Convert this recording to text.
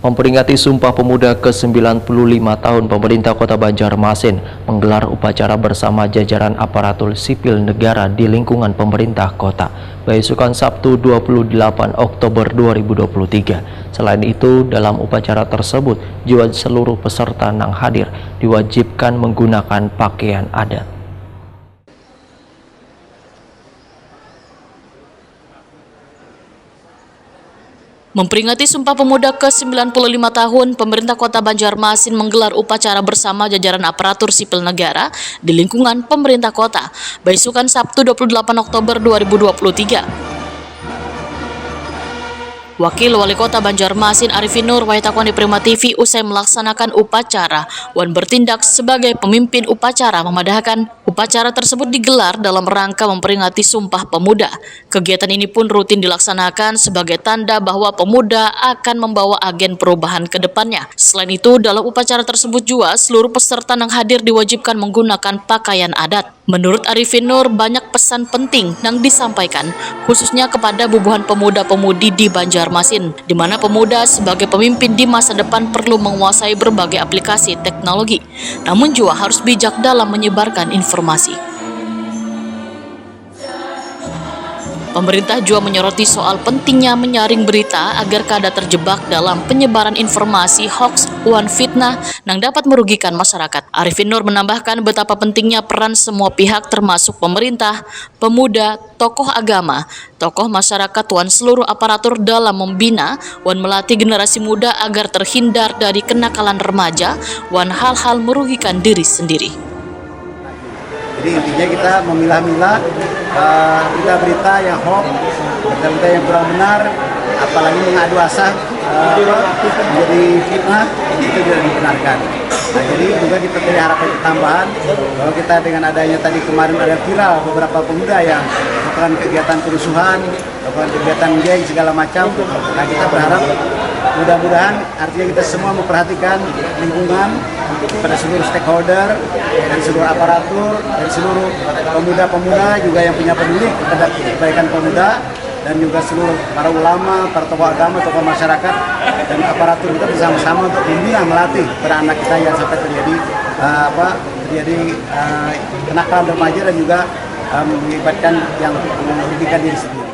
Memperingati Sumpah Pemuda ke-95 tahun, pemerintah Kota Banjarmasin menggelar upacara bersama jajaran aparatur sipil negara di lingkungan pemerintah kota, besukan Sabtu 28 Oktober 2023. Selain itu, dalam upacara tersebut, juga seluruh peserta yang hadir diwajibkan menggunakan pakaian adat. Memperingati Sumpah Pemuda ke-95 tahun, pemerintah Kota Banjarmasin menggelar upacara bersama jajaran aparatur sipil negara di lingkungan pemerintah kota, besukan Sabtu 28 Oktober 2023. Wakil Wali Kota Banjarmasin Arifin Nur Wahitakwani di Prima TV usai melaksanakan upacara, Wan bertindak sebagai pemimpin upacara memadahkan upacara tersebut digelar dalam rangka memperingati Sumpah Pemuda. Kegiatan ini pun rutin dilaksanakan sebagai tanda bahwa pemuda akan membawa agen perubahan ke depannya. Selain itu, dalam upacara tersebut juga seluruh peserta yang hadir diwajibkan menggunakan pakaian adat. Menurut Arifin Nur, banyak pesan penting yang disampaikan, khususnya kepada bubuhan pemuda-pemudi di Banjarmasin, di mana pemuda sebagai pemimpin di masa depan perlu menguasai berbagai aplikasi teknologi, namun juga harus bijak dalam menyebarkan informasi. Pemerintah juga menyoroti soal pentingnya menyaring berita agar kada terjebak dalam penyebaran informasi hoax, fitnah yang dapat merugikan masyarakat. Arifin Nur menambahkan betapa pentingnya peran semua pihak termasuk pemerintah, pemuda, tokoh agama, tokoh masyarakat, seluruh aparatur dalam membina, melatih generasi muda agar terhindar dari kenakalan remaja, hal-hal merugikan diri sendiri. Jadi intinya kita memilah-milah berita-berita yang hoax, berita-berita yang kurang benar, apalagi mengadu asah menjadi fitnah, itu tidak dibenarkan. Nah, jadi juga kita punya harapan tambahan bahwa kita dengan adanya tadi kemarin ada viral beberapa pemuda yang melakukan kegiatan kerusuhan, melakukan kegiatan geng segala macam. Nah, kita berharap mudah-mudahan artinya kita semua memperhatikan lingkungan pada seluruh stakeholder dan seluruh aparatur dan seluruh pemuda-pemuda juga yang punya peduli terhadap kebaikan pemuda, dan juga seluruh para ulama, para tokoh agama, tokoh masyarakat dan aparatur kita bersama-sama untuk membina, melatih para anak kita yang sampai terjadi kenakalan remaja dan juga mengakibatkan yang merugikan diri sendiri.